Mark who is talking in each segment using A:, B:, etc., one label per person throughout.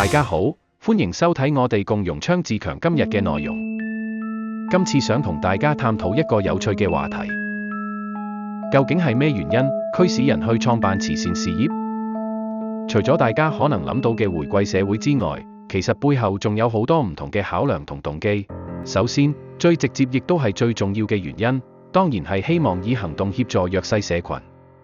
A: 大家好，歡迎收睇我哋共融倡自強今日嘅內容。今次想同大家探討一個有趣嘅話題，究竟係咩原因驅使人去創辦慈善事業？除咗大家可能諗到嘅回饋社會之外，其實背後仲有好多唔同嘅考量同動機。首先，最直接亦都係最重要嘅原因，當然係希望以行動協助弱勢社群。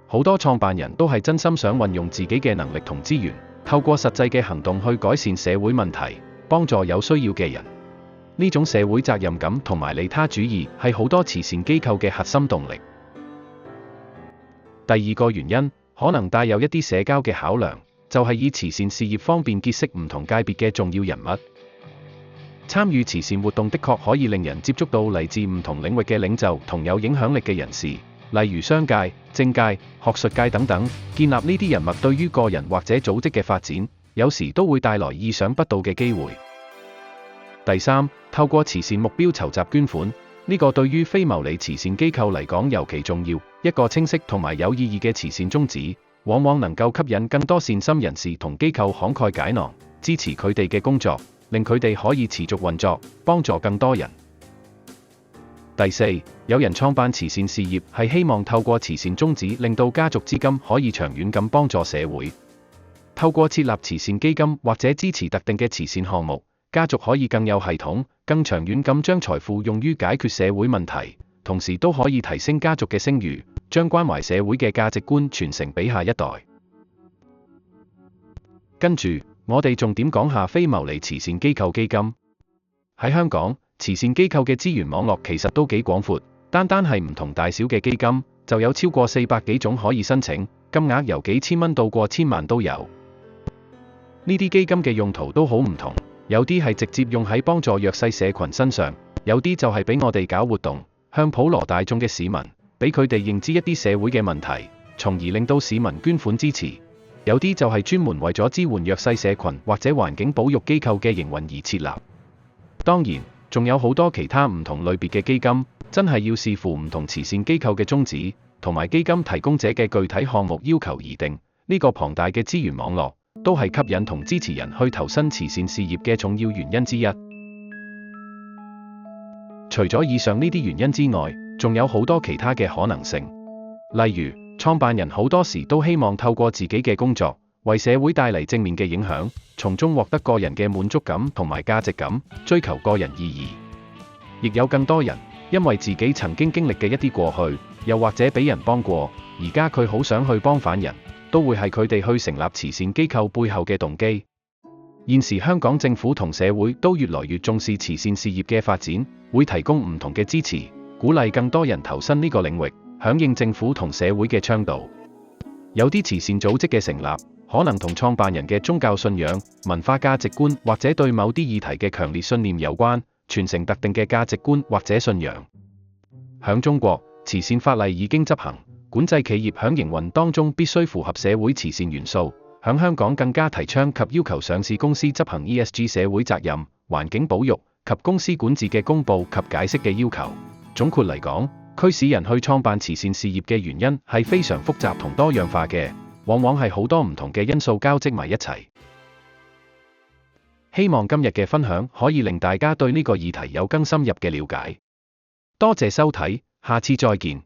A: 好多創辦人都係真心想運用自己嘅能力同資源，透過實際嘅行動去改善社會問題，幫助有需要嘅人。呢種社會責任感同埋利他主義係好多慈善機構嘅核心動力。第二個原因，可能帶有一啲社交嘅考量，就係以慈善事業方便結識唔同界別嘅重要人物。參與慈善活動的確可以令人接觸到嚟自唔同領域嘅領袖同有影響力嘅人士，例如商界、政界、學術界等等。建立呢啲人脈對於個人或者組織嘅發展，有時都會帶來意想不到嘅機會。第三，透過慈善目標籌集捐款，呢個對於非牟利慈善機構嚟講尤其重要。一個清晰同埋有意義嘅慈善宗旨，往往能夠吸引更多善心人士同機構慷慨解囊，支持佢哋嘅工作，令佢哋可以持續運作，幫助更多人。第四，有人創辦慈善事業係希望透過慈善宗旨令到家族資金可以長遠咁幫助社會。透過設立慈善基金或者支持特定嘅慈善項目，家族可以更有系統、更長遠咁將財富用於解決社會問題，同時都可以提升家族嘅聲譽，將關懷社會嘅價值觀傳承俾下一代。跟住，我哋重點講下非牟利慈善機構基金。喺香港，慈善機構嘅資源網絡其實都幾廣闊，單係唔同大小嘅基金，就有超過400幾種可以申請，金額由幾千蚊到過千萬都有。呢啲基金嘅用途都好唔同，有啲係直接用喺幫助弱勢社群身上，有啲就係俾我哋搞活動，向普羅大眾嘅市民，俾佢哋認知一啲社會嘅問題，從而令到市民捐款支持。有啲就係專門為咗支援弱勢社群或者環境保育機構嘅營運而設立。當然，仲有好多其他唔同類別嘅基金，真係要視乎唔同慈善機構嘅宗旨，同埋基金提供者嘅具體項目要求而定。呢個龐大嘅資源網絡，都係吸引同支持人去投身慈善事業嘅重要原因之一。除咗以上呢啲原因之外，仲有好多其他嘅可能性。例如，創辦人好多時都希望透過自己嘅工作，為社會帶嚟正面嘅影響，從中獲得個人嘅滿足感同埋價值感，追求個人意義。亦有更多人，因為自己曾經經歷嘅一啲過去，又或者俾人幫過，而家佢好想去幫返人，都會係佢哋去成立慈善機構背後嘅動機。現時香港政府同社會都越來越重視慈善事業嘅發展，會提供唔同嘅支持，鼓勵更多人投身呢個領域，響應政府同社會嘅倡導。有啲慈善組織嘅成立，可能同創辦人嘅宗教信仰、文化價值觀或者對某啲議題嘅強烈信念有關，傳承特定嘅價值觀或者信仰。響中國，慈善法例已經執行，管制企業響營運當中必須符合社會慈善元素。響香港更加提倡及要求上市公司執行 ESG 社會責任、環境保育及公司管治嘅公佈及解釋嘅要求。總括嚟講，驅使人去創辦慈善事業嘅原因係非常複雜同多樣化嘅，往往係好多唔同嘅因素交織埋一齊。希望今日嘅分享可以令大家對呢個議題有更深入嘅了解。多謝收睇，下次再見。